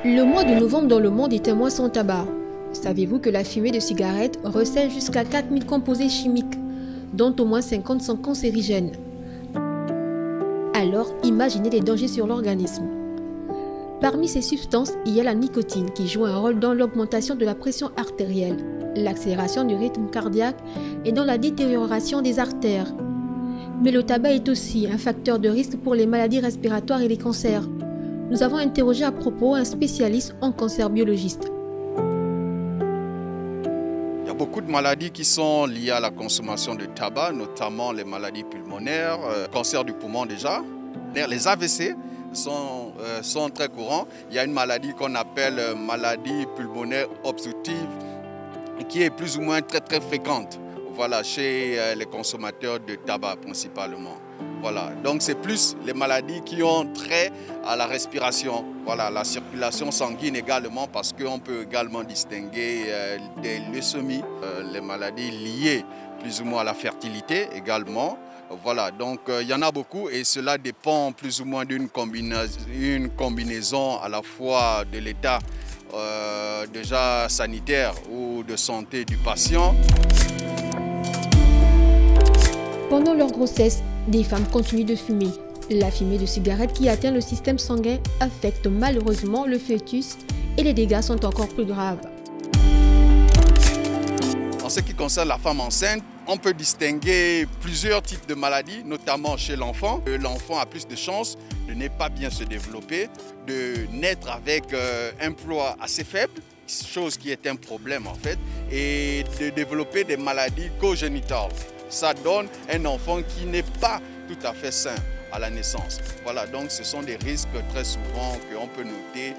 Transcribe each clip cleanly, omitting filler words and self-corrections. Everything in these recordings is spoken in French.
Le mois de novembre dans le monde est un mois sans tabac. Savez-vous que la fumée de cigarette recèle jusqu'à 4000 composés chimiques, dont au moins 50 sont cancérigènes? Alors, imaginez les dangers sur l'organisme. Parmi ces substances, il y a la nicotine qui joue un rôle dans l'augmentation de la pression artérielle, l'accélération du rythme cardiaque et dans la détérioration des artères. Mais le tabac est aussi un facteur de risque pour les maladies respiratoires et les cancers. Nous avons interrogé à propos un spécialiste en cancer biologiste. Il y a beaucoup de maladies qui sont liées à la consommation de tabac, notamment les maladies pulmonaires, cancer du poumon déjà. Les AVC sont très courants. Il y a une maladie qu'on appelle maladie pulmonaire obstructive qui est plus ou moins très fréquente, voilà, chez les consommateurs de tabac principalement. Voilà. Donc c'est plus les maladies qui ont trait à la respiration, voilà, la circulation sanguine également, parce qu'on peut également distinguer des leucémies, les maladies liées plus ou moins à la fertilité également. Voilà, donc il y en a beaucoup et cela dépend plus ou moins d'une combinaison à la fois de l'état déjà sanitaire ou de santé du patient. Pendant leur grossesse, des femmes continuent de fumer. La fumée de cigarette qui atteint le système sanguin affecte malheureusement le fœtus et les dégâts sont encore plus graves. En ce qui concerne la femme enceinte, on peut distinguer plusieurs types de maladies, notamment chez l'enfant. L'enfant a plus de chances de ne pas bien se développer, de naître avec un poids assez faible, chose qui est un problème en fait, et de développer des maladies congénitales. Ça donne un enfant qui n'est pas tout à fait sain à la naissance. Voilà, donc ce sont des risques très souvent qu'on peut noter.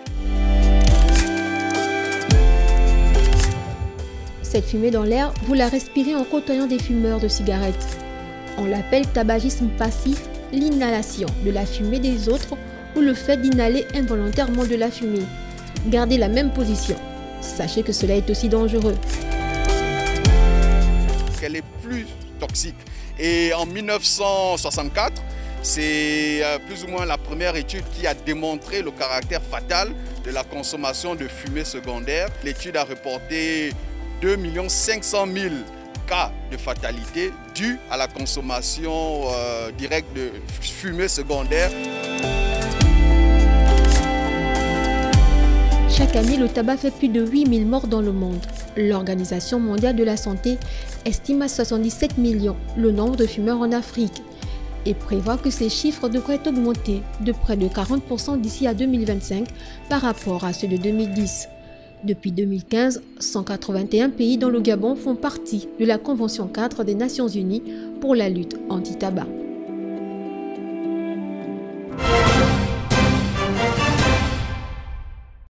Cette fumée dans l'air, vous la respirez en côtoyant des fumeurs de cigarettes. On l'appelle tabagisme passif, l'inhalation de la fumée des autres ou le fait d'inhaler involontairement de la fumée. Gardez la même position. Sachez que cela est aussi dangereux. Elle est plus toxique. Et en 1964, c'est plus ou moins la première étude qui a démontré le caractère fatal de la consommation de fumée secondaire. L'étude a reporté 2 500 000 cas de fatalité dus à la consommation directe de fumée secondaire. Chaque année, le tabac fait plus de 8000 morts dans le monde. L'Organisation mondiale de la santé estime à 77 millions le nombre de fumeurs en Afrique et prévoit que ces chiffres devraient augmenter de près de 40% d'ici à 2025 par rapport à ceux de 2010. Depuis 2015, 181 pays dont le Gabon font partie de la Convention 4 des Nations Unies pour la lutte anti-tabac.